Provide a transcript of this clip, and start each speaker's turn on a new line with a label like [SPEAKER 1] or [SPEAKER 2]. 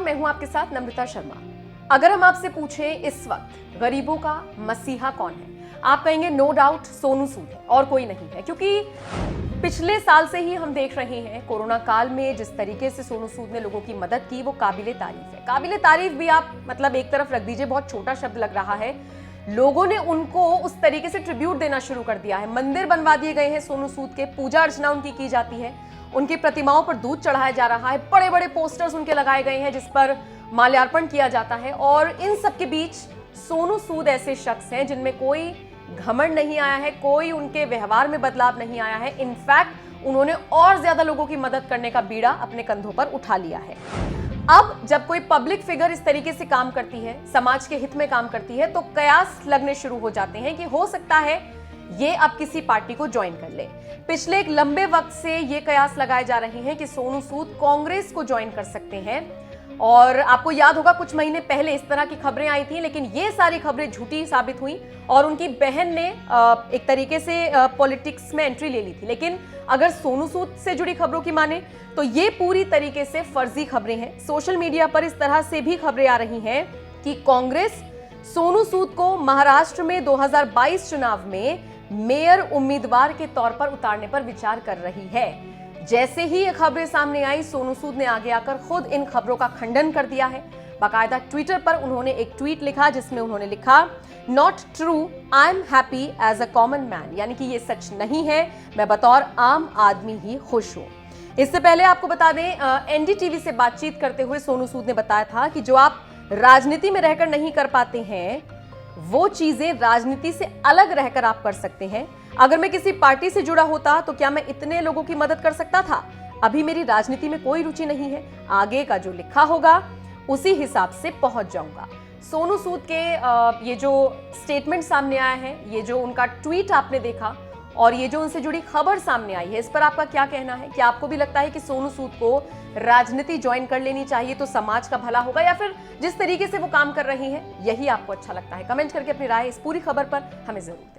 [SPEAKER 1] मैं हूं आपके साथ नम्रता शर्मा। अगर हम आपसे पूछें इस वक्त गरीबों का मसीहा कौन है, आप कहेंगे नो डाउट सोनू सूद है और कोई नहीं है, क्योंकि पिछले साल से ही हम देख रहे हैं कोरोना काल में जिस तरीके से सोनू सूद ने लोगों की मदद की वो काबिले तारीफ है। काबिले तारीफ भी आप मतलब एक तरफ रख दीजिए, बहुत छोटा शब्द लग रहा है। लोगों ने उनको उस तरीके से ट्रिब्यूट देना शुरू कर दिया है। मंदिर बनवा दिए गए हैं सोनू सूद के, पूजा अर्चना उनकी की जाती है, उनकी प्रतिमाओं पर दूध चढ़ाया जा रहा है, बड़े बड़े पोस्टर्स उनके लगाए गए हैं जिस पर माल्यार्पण किया जाता है। और इन सब के बीच सोनू सूद ऐसे शख्स हैं जिनमें कोई घमंड नहीं आया है, कोई उनके व्यवहार में बदलाव नहीं आया है। इनफैक्ट उन्होंने और ज्यादा लोगों की मदद करने का बीड़ा अपने कंधों पर उठा लिया है। अब जब कोई पब्लिक फिगर इस तरीके से काम करती है, समाज के हित में काम करती है, तो कयास लगने शुरू हो जाते हैं कि हो सकता है ये अब किसी पार्टी को ज्वाइन कर ले। पिछले एक लंबे वक्त से ये कयास लगाए जा रहे हैं कि सोनू सूद कांग्रेस को ज्वाइन कर सकते हैं। और आपको याद होगा कुछ महीने पहले इस तरह की खबरें आई थी, लेकिन ये सारी खबरें झूठी साबित हुई और उनकी बहन ने एक तरीके से पॉलिटिक्स में एंट्री ले ली थी। लेकिन अगर सोनू सूद से जुड़ी खबरों की माने तो ये पूरी तरीके से फर्जी खबरें हैं। सोशल मीडिया पर इस तरह से भी खबरें आ रही हैं कि कांग्रेस सोनू सूद को महाराष्ट्र में 2022 चुनाव में मेयर उम्मीदवार के तौर पर उतारने पर विचार कर रही है। जैसे ही ये खबरें सामने आई, सोनू सूद ने आगे आकर खुद इन खबरों का खंडन कर दिया है। बाकायदा ट्विटर पर उन्होंने एक ट्वीट लिखा जिसमें उन्होंने लिखा, not true, I am happy as a common man, यानी कि ये सच नहीं है, मैं बतौर आम आदमी ही खुश हूं। इससे पहले आपको बता दें, एनडीटीवी से बातचीत करते हुए सोनू सूद ने बताया था कि जो आप राजनीति में रहकर नहीं कर पाते हैं वो चीजें राजनीति से अलग रहकर आप कर सकते हैं। अगर मैं किसी पार्टी से जुड़ा होता तो क्या मैं इतने लोगों की मदद कर सकता था? अभी मेरी राजनीति में कोई रुचि नहीं है, आगे का जो लिखा होगा उसी हिसाब से पहुंच जाऊंगा। सोनू सूद के ये जो स्टेटमेंट सामने आया है, ये जो उनका ट्वीट आपने देखा और ये जो उनसे जुड़ी खबर सामने आई है, इस पर आपका क्या कहना है? क्या आपको भी लगता है कि सोनू सूद को राजनीति ज्वाइन कर लेनी चाहिए तो समाज का भला होगा, या फिर जिस तरीके से वो काम कर रही हैं यही आपको अच्छा लगता है? कमेंट करके अपनी राय इस पूरी खबर पर हमें जरूर दें।